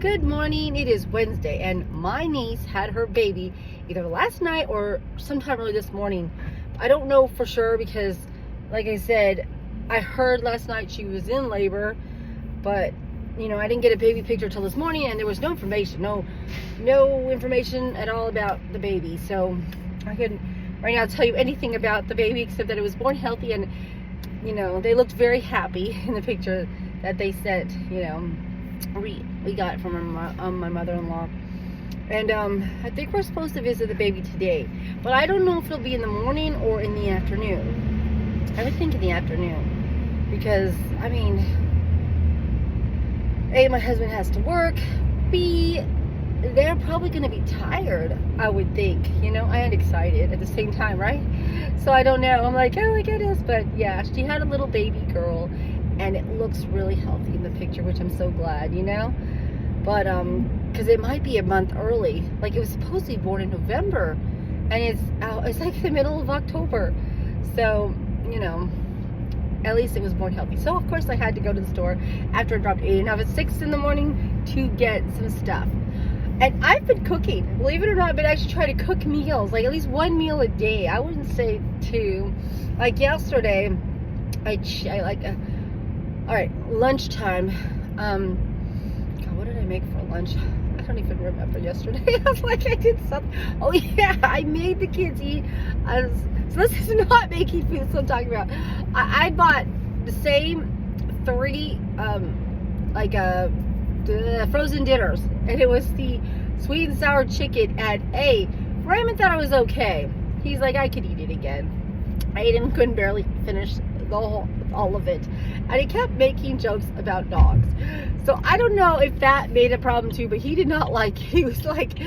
Good morning. It is Wednesday, and my niece had her baby either last night or sometime early this morning. I don't know for sure because, like I said, I heard last night she was in labor, but I didn't get a baby picture till this morning, and there was no information, no information at all about the baby. So I couldn't right now tell you anything about the baby except that it was born healthy, and they looked very happy in the picture that they sent. We got from my mother-in-law, and I think we're supposed to visit the baby today, but I don't know if it'll be in the morning or in the afternoon. I would think in the afternoon because A, my husband has to work. B, they're probably going to be tired, I would think, and excited at the same time, right? So I don't know. I'm like, oh my goodness. But yeah, she had a little baby girl, and it looks really healthy in the picture, which I'm so glad, But because it might be a month early. Like, it was supposed to be born in November, and it's like the middle of October. So at least it was born healthy. So of course I had to go to the store after I dropped Aiden off at 6 in the morning to get some stuff. And I've been cooking, believe it or not. I've been actually trying to cook meals, like at least one meal a day. I wouldn't say two. Like yesterday, all right, lunchtime. God, what did I make for lunch? I don't even remember yesterday. I was like, I did something. Oh yeah, I made the kids eat. So this is not making food. So I'm talking about. I bought the same 3 frozen dinners, and it was the sweet and sour chicken. And Raymond thought it was okay. He's like, I could eat it again. Aiden couldn't barely finish all of it, and he kept making jokes about dogs. So I don't know if that made a problem too, but he did not like it. He was like,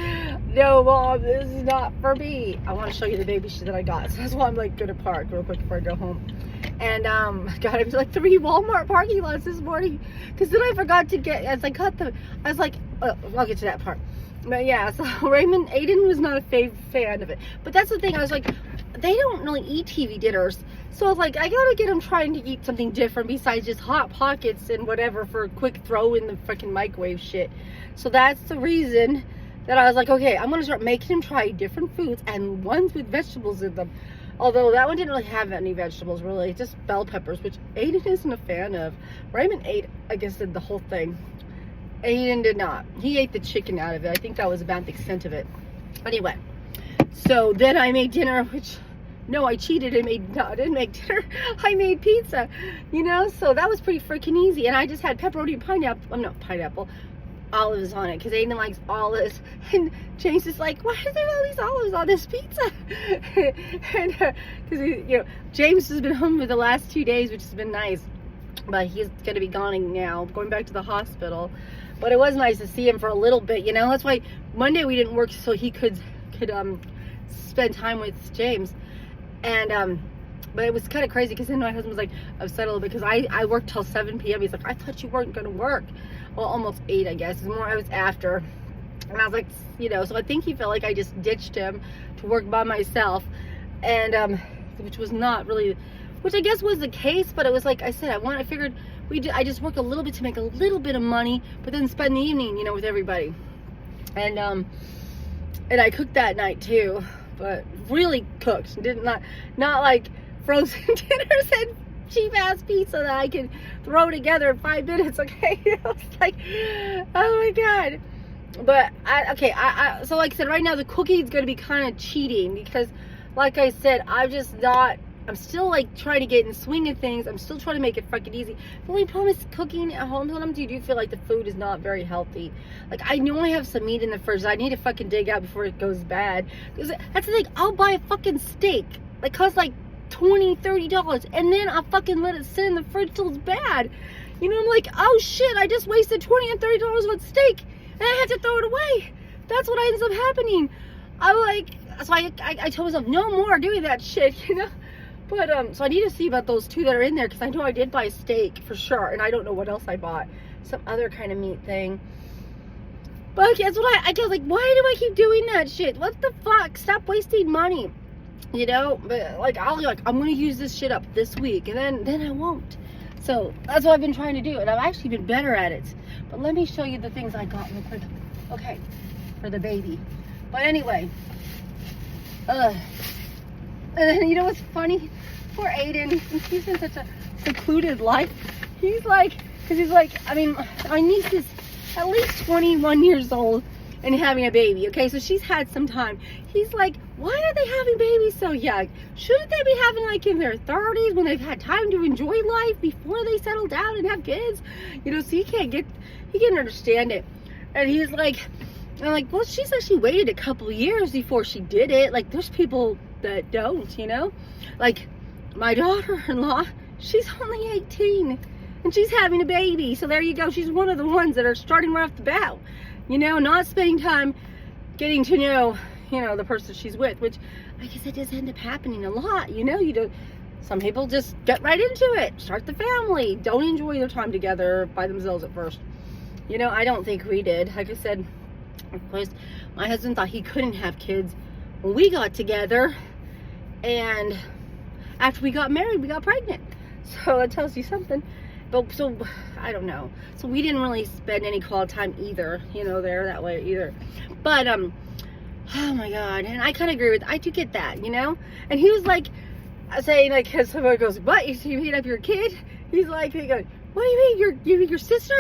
no mom, this is not for me. I want to show you the baby shit that I got. So that's why I'm like gonna park real quick before I go home. And God, I was like 3 Walmart parking lots this morning, because then I forgot to get, as I cut them, I was like, I'll get to that part. But yeah, so Aiden was not a fan of it. But that's the thing, I was like, they don't really eat TV dinners. So I was like, I gotta get them trying to eat something different besides just Hot Pockets and whatever for a quick throw in the freaking microwave shit. So that's the reason that I was like, okay, I'm gonna start making them try different foods and ones with vegetables in them. Although that one didn't really have any vegetables, really, just bell peppers, which Aiden isn't a fan of. Raymond ate, I guess, did the whole thing. Aiden did not. He ate the chicken out of it. I think that was about the extent of it. Anyway, so then I made dinner, which, no, I cheated and I didn't make dinner. I made pizza, so that was pretty freaking easy. And I just had pepperoni and olives on it, because Aiden likes olives. And James is like, why are there all these olives on this pizza? And because James has been home for the last 2 days, which has been nice, but he's going to be gone now, going back to the hospital. But it was nice to see him for a little bit, that's why Monday we didn't work, so he could spend time with James. And but it was kind of crazy, because then my husband was like upset a little bit, because I worked till 7 p.m. He's like, I thought you weren't going to work. Well, almost 8, I guess. I was after. And I was like, so I think he felt like I just ditched him to work by myself. And which was not really, which I guess was the case, but it was like I said, I figured I just work a little bit to make a little bit of money, but then spend the evening, with everybody. And I cooked that night too, but really cooked. Not like frozen dinners and cheap ass pizza that I can throw together in 5 minutes. Okay, it's like, oh my god. But so like I said, right now the cooking is going to be kind of cheating, because like I said, I'm still like trying to get in the swing of things. I'm still trying to make it fucking easy. The only problem is cooking at home. Sometimes you do feel like the food is not very healthy. Like, I know I have some meat in the fridge that I need to fucking dig out before it goes bad. Because that's the thing. I'll buy a fucking steak that costs like $20-$30, and then I'll fucking let it sit in the fridge till it's bad. I'm like, oh shit, I just wasted $20 and $30 on steak, and I have to throw it away. That's what ends up happening. I'm like, so I told myself, no more doing that shit, But, so I need to see about those 2 that are in there, because I know I did buy steak for sure, and I don't know what else I bought. Some other kind of meat thing. But that's what I was like, why do I keep doing that shit? What the fuck? Stop wasting money. But like, I'm going to use this shit up this week, and then I won't. So that's what I've been trying to do, and I've actually been better at it. But let me show you the things I got real quick. Okay, for the baby. But anyway, and then you know what's funny? Poor Aiden, since he's in such a secluded life, he's like, I mean, my niece is at least 21 years old and having a baby, okay? So she's had some time. He's like, why are they having babies so young? Shouldn't they be having like in their 30s when they've had time to enjoy life before they settle down and have kids? You know, so he can't understand it. And he's like, I'm like, well, she said she waited a couple of years before she did it. Like, there's people that don't, you know? Like, my daughter-in-law, she's only 18 and she's having a baby. So there you go. She's one of the ones that are starting right off the bat, you know, not spending time getting to know, you know, the person she's with, which I guess it does end up happening a lot, you know. You don't, some people just get right into it, start the family, don't enjoy their time together by themselves at first. You know, I don't think we did. Like I said, of course, my husband thought he couldn't have kids when we got together, and after we got married, we got pregnant. So that tells you something. But so, I don't know. So we didn't really spend any quality time either, you know, there that way either. But, oh my God. And I kind of agree with, I do get that, you know? And he was like, saying, like, cause somebody goes, what, you beat up your kid? He's like, he goes, what do you mean, your sister?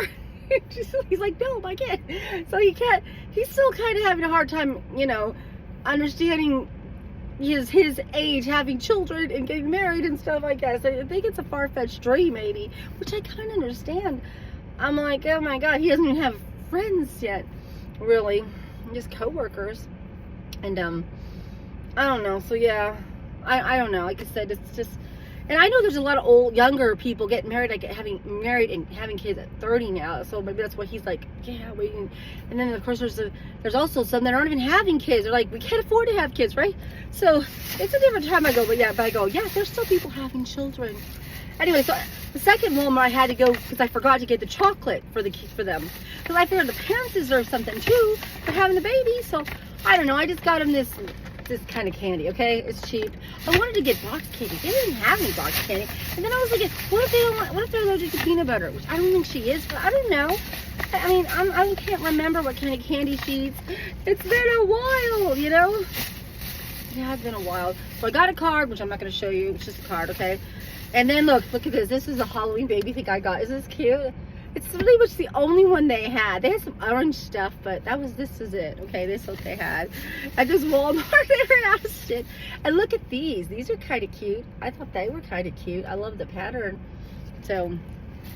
He's like, no, my kid. So he's still kind of having a hard time, you know, understanding his age, having children and getting married and stuff like that. So I think it's a far-fetched dream, maybe, which I kind of understand. I'm like, oh my God, he doesn't even have friends yet, really, just coworkers. And I don't know. So yeah, I don't know. Like I said, it's just, and I know there's a lot of younger people getting married, like having married and having kids at 30 now. So maybe that's why he's like, yeah, waiting. And then of course there's also some that aren't even having kids. They're like, we can't afford to have kids, right? So it's a different time. I go, yeah, there's still people having children. Anyway, so the second Walmart I had to go because I forgot to get the chocolate for them. Because I figured the parents deserve something too for having the baby. So I don't know. I just got them this kind of candy, okay? It's cheap. I wanted to get box candy. They didn't have any box candy. And then I was like, what if they're allergic to peanut butter? Which I don't think she is, but I don't know. I mean, I can't remember what kind of candy she eats. It's been a while, you know? Yeah, it's been a while. So I got a card, which I'm not going to show you. It's just a card, okay? And then look at this. This is a Halloween baby thing I got. Isn't this cute? It's really much the only one they had. They had some orange stuff, but this is it. Okay, this is what they had at this Walmart in Ashton. And look at these. These are kind of cute. I thought they were kind of cute. I love the pattern. So,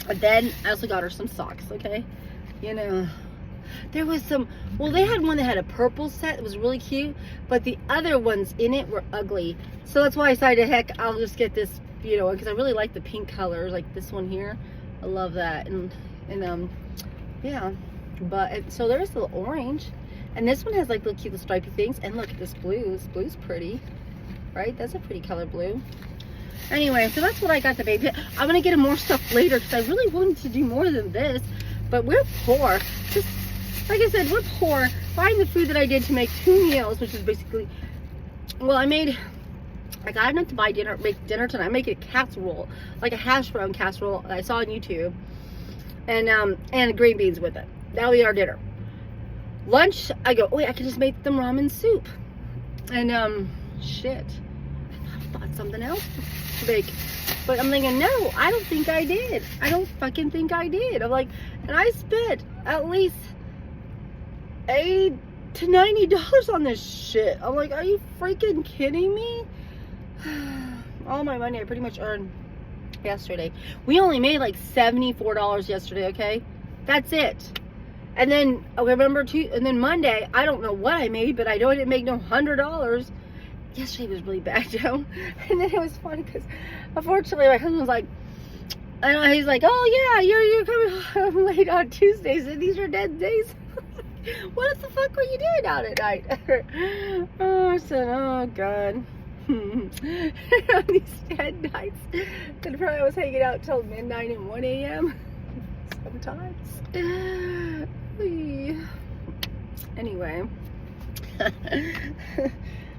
but then I also got her some socks. Okay, you know, there was some. Well, they had one that had a purple set. It was really cute, but the other ones in it were ugly. So that's why I decided, heck, I'll just get this. You know, because I really like the pink colors, like this one here. I love that. And yeah, but so there's the orange, and this one has like little cute stripy things. And look at this blue. This blue's pretty, right? That's a pretty color blue. Anyway, so that's what I got the baby. I'm gonna get him more stuff later because I really wanted to do more than this, but we're poor. Just like I said, we're poor. Buying the food that I did to make 2 meals, which is basically, well, I got enough to make dinner tonight. I'm making a casserole, like a hash brown casserole that I saw on YouTube. And green beans with it. That'll be our dinner. Lunch, I go, wait, I can just make them ramen soup. And, shit. I thought something else to make. But I'm thinking, no, I don't think I did. I don't fucking think I did. I'm like, and I spent at least $80 to $90 on this shit. I'm like, are you freaking kidding me? All my money I pretty much earned yesterday. We only made like $74 yesterday, okay? That's it. And then, and then Monday, I don't know what I made, but I know I didn't make no $100. Yesterday was really bad, Joe. And then it was funny because, unfortunately, my husband was like, he's like, oh yeah, you're coming home late on Tuesdays, and these are dead days. What the fuck were you doing out at night? Oh, I said, oh God. On these dead nights, and probably I was hanging out till midnight and 1 a.m. sometimes. Anyway,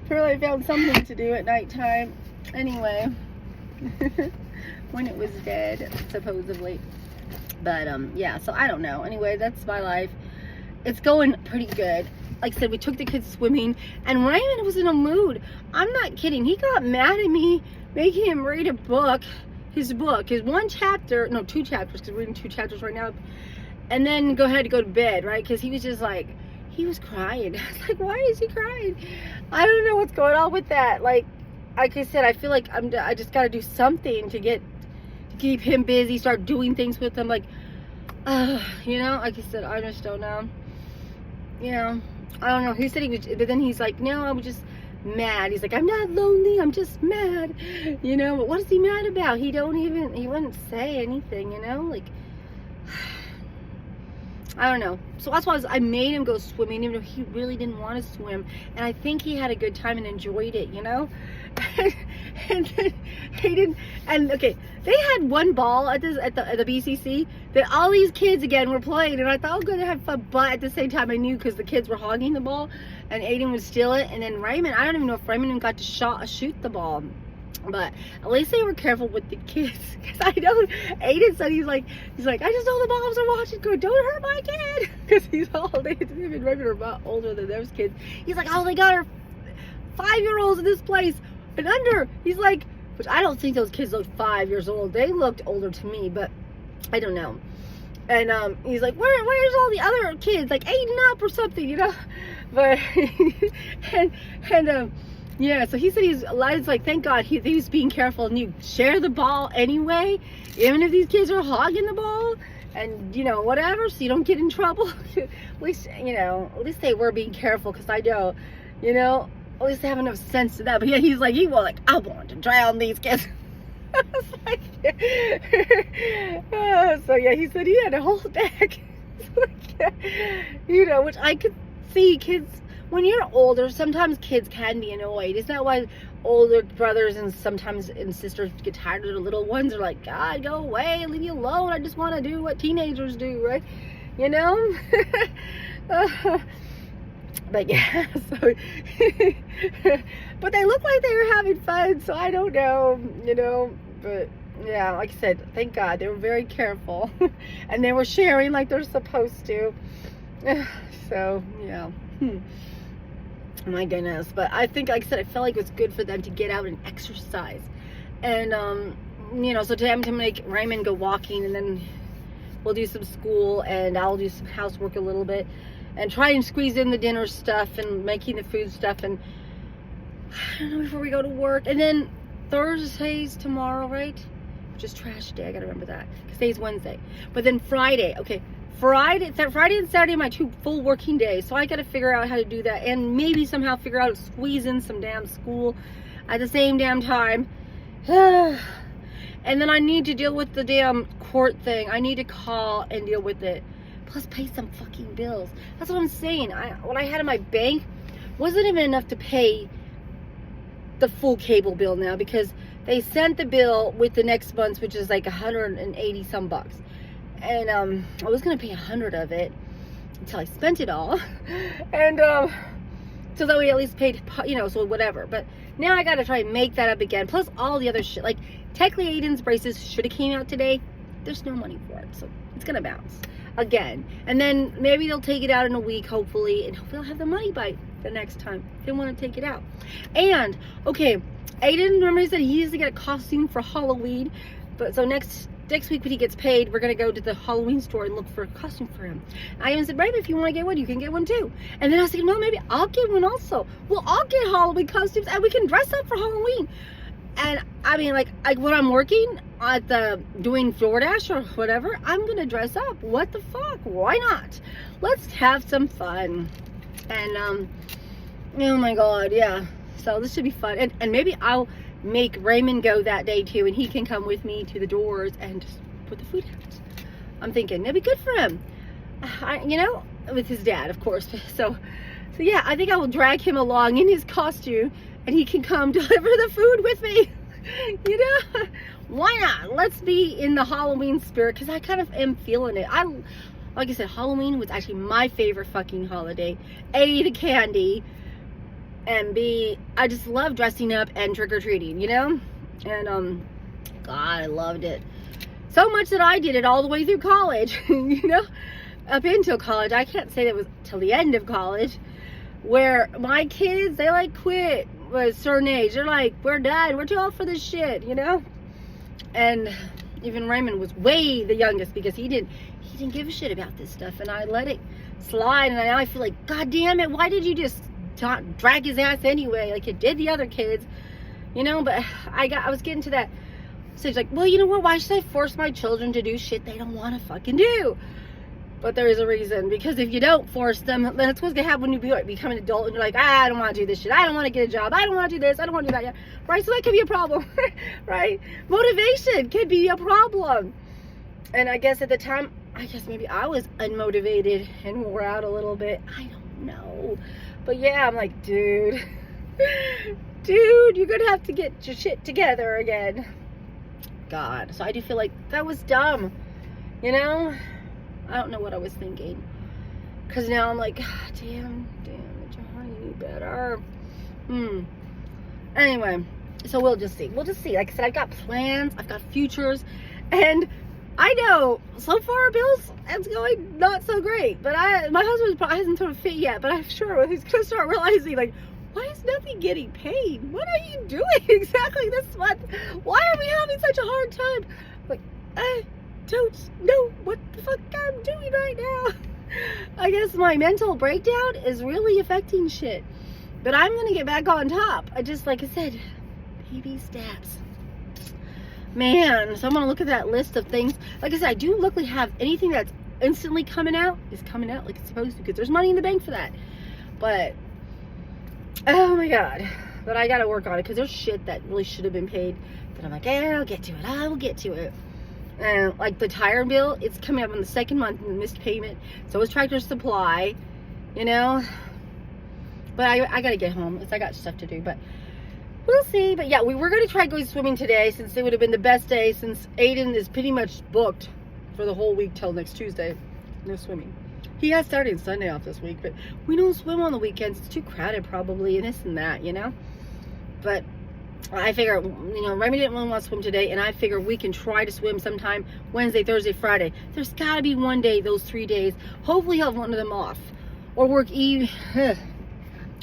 really found something to do at nighttime. Anyway, when it was dead, supposedly. But yeah, so I don't know. Anyway, that's my life. It's going pretty good. Like I said, we took the kids swimming, and Raymond was in a mood. I'm not kidding. He got mad at me making him read a book, his one chapter, no, 2 chapters, because we're reading 2 chapters right now, and then go ahead to go to bed, right? Because he was just like, he was crying. I was like, why is he crying? I don't know what's going on with that. Like I said, I feel like I just got to do something to keep him busy, start doing things with him. Like, you know, like I said, I just don't know. You know, I don't know. He said he was, but then he's like, no, I'm just mad. He's like, I'm not lonely, I'm just mad. You know, but what is he mad about? He wouldn't say anything, you know, like, I don't know. So that's why I made him go swimming, even though he really didn't want to swim. And I think he had a good time and enjoyed it, you know? And then he didn't, and okay, they had one ball at the BCC that all these kids again were playing, and I thought, oh, good, to have fun, but at the same time I knew, because the kids were hogging the ball and Aiden would steal it, and then Raymond, I don't even know if Raymond even got to shoot the ball. But at least they were careful with the kids, because I know Aiden said he's like I just know the moms are watching, go, don't hurt my kid, because he's all, they him and Raymond are about older than those kids. He's like, oh, they got our 5-year-olds in this place and under. He's like, which I don't think those kids looked 5 years old. They looked older to me, but I don't know. And he's like, where's all the other kids, like Aiden up or something, you know? But and yeah, so he said he's like, thank God he was being careful, and you share the ball anyway, even if these kids are hogging the ball, and you know, whatever, so you don't get in trouble. At least, you know, at least they were being careful, because I know, you know, at least they have enough sense to that. But yeah, he's like, I want to drown these kids. I was like, so yeah, he said he had to hold back. You know, which I could see. Kids, when you're older, sometimes kids can be annoyed. Isn't that why older brothers and sometimes sisters get tired of the little ones? They're like, God, go away, leave me alone. I just want to do what teenagers do, right? You know? But yeah, so but they look like they were having fun, so I don't know, you know. But yeah, like I said, thank God they were very careful and they were sharing like they're supposed to. So yeah, my goodness. But I think, like I said, I felt like it was good for them to get out and exercise, and you know, so to make Raymond go walking, and then we'll do some school, and I'll do some housework a little bit, and try and squeeze in the dinner stuff and making the food stuff, and I don't know, before we go to work. And then Thursday's tomorrow, right? Just trash day, I gotta remember that, because today's Wednesday. But then Friday, okay, Friday and Saturday are my 2 full working days, so I gotta figure out how to do that, and maybe somehow figure out to squeeze in some damn school at the same damn time. And then I need to deal with the damn court thing. I need to call and deal with it, plus pay some fucking bills. That's what I'm saying. What I had in my bank wasn't even enough to pay the full cable bill now, because they sent the bill with the next month's, which is like 180 some bucks, and I was gonna pay 100 of it until I spent it all, and so that we at least paid, you know, so whatever. But now I gotta try and make that up again, plus all the other shit. Like technically Aiden's braces should have came out today. There's no money for it, so it's gonna bounce again, and then maybe they'll take it out in a week, hopefully, and hopefully I'll have the money by the next time they want to take it out. And okay, Aiden, remember, he said he needs to get a costume for Halloween, but so next week when he gets paid, we're gonna go to the Halloween store and look for a costume for him. I even said, baby, if you want to get one, you can get one too. And then I was thinking, no, maybe I'll get one also. We'll all get Halloween costumes and we can dress up for Halloween. And I mean, like when I'm working at doing DoorDash or whatever, I'm gonna dress up. What the fuck? Why not? Let's have some fun. And oh my God, yeah. So this should be fun. And maybe I'll make Raymond go that day too, and he can come with me to the doors and just put the food out. I'm thinking that'd be good for him. You know, with his dad, of course. So yeah, I think I will drag him along in his costume, and he can come deliver the food with me. You know, why not? Let's be in the Halloween spirit, because I kind of am feeling it. Like I said, Halloween was actually my favorite fucking holiday. A, the candy, and B, I just love dressing up and trick-or-treating, you know? And God, I loved it. So much that I did it all the way through college, you know, up until college. I can't say that was till the end of college, where my kids, they like quit at a certain age. They're like, we're done, we're too old for this shit, you know. And even Raymond was way the youngest, because he didn't give a shit about this stuff, and I let it slide. And I feel like, God damn it, why did you just drag his ass anyway, like you did the other kids, you know? But I was getting to that stage, like, well, you know what, why should I force my children to do shit they don't want to fucking do? But there is a reason, because if you don't force them, then it's what's gonna happen when you become an adult and you're like, I don't want to do this shit, I don't want to get a job, I don't want to do this, I don't want to do that, right? So that could be a problem, right? Motivation could be a problem. And I guess at the time, I guess maybe I was unmotivated and wore out a little bit, I don't know. But yeah, I'm like, dude, you're gonna have to get your shit together again. God, so I do feel like that was dumb, you know? I don't know what I was thinking, because now I'm like, God, damn, John, you knew better. Anyway, so we'll just see. Like I said, I've got plans, I've got futures, and I know so far Bill's it's going not so great. But my husband probably hasn't sort of fit yet, but I'm sure he's gonna start realizing, like, why is nothing getting paid? What are you doing exactly this month? Why are we having such a hard time? Like, I don't know what the fuck I'm doing right now. I guess my mental breakdown is really affecting shit. But I'm gonna get back on top. I just, like I said, baby steps. Man, so I'm gonna look at that list of things. Like I said, I do luckily have anything that's instantly coming out is coming out like it's supposed to, because there's money in the bank for that. But oh my God. But I gotta work on it, because there's shit that really should have been paid that I'm like, yeah, I'll get to it. I will get to it. And like the tire bill, it's coming up on the second month in the missed payment. So is Tractor Supply, you know. But I gotta get home. I got stuff to do, but we'll see. But yeah, we were gonna try going swimming today, since it would have been the best day, since Aiden is pretty much booked for the whole week till next Tuesday. No swimming. He has Saturday and Sunday off this week, but we don't swim on the weekends. It's too crowded probably, and this and that, you know. But I figure, you know, Remy didn't really want to swim today, and I figure we can try to swim sometime Wednesday, Thursday, Friday. There's got to be one day, those 3 days. Hopefully he'll have one of them off. Or work I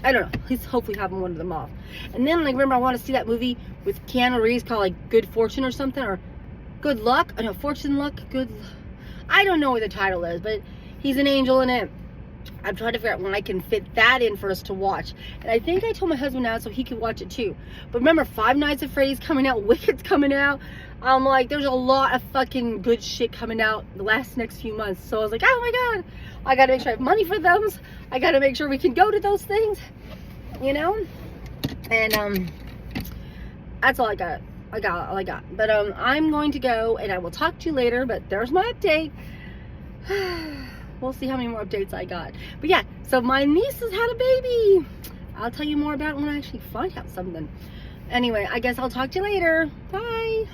don't know. He's hopefully having one of them off. And then, like, remember, I want to see that movie with Keanu Reeves called, like, Good Fortune or something, or Good Luck. I know, Fortune, Luck, Good. I don't know what the title is, but he's an angel in it. I'm trying to figure out when I can fit that in for us to watch. And I think I told my husband now so he could watch it too. But remember, Five Nights at Freddy's coming out, Wicked's coming out. I'm like, there's a lot of fucking good shit coming out the next few months. So I was like, oh my God, I gotta make sure I have money for those. I gotta make sure we can go to those things, you know? And that's all I got. All I got. But I'm going to go, and I will talk to you later. But there's my update. We'll see how many more updates I got. But yeah, so my niece has had a baby. I'll tell you more about it when I actually find out something. Anyway, I guess I'll talk to you later. Bye.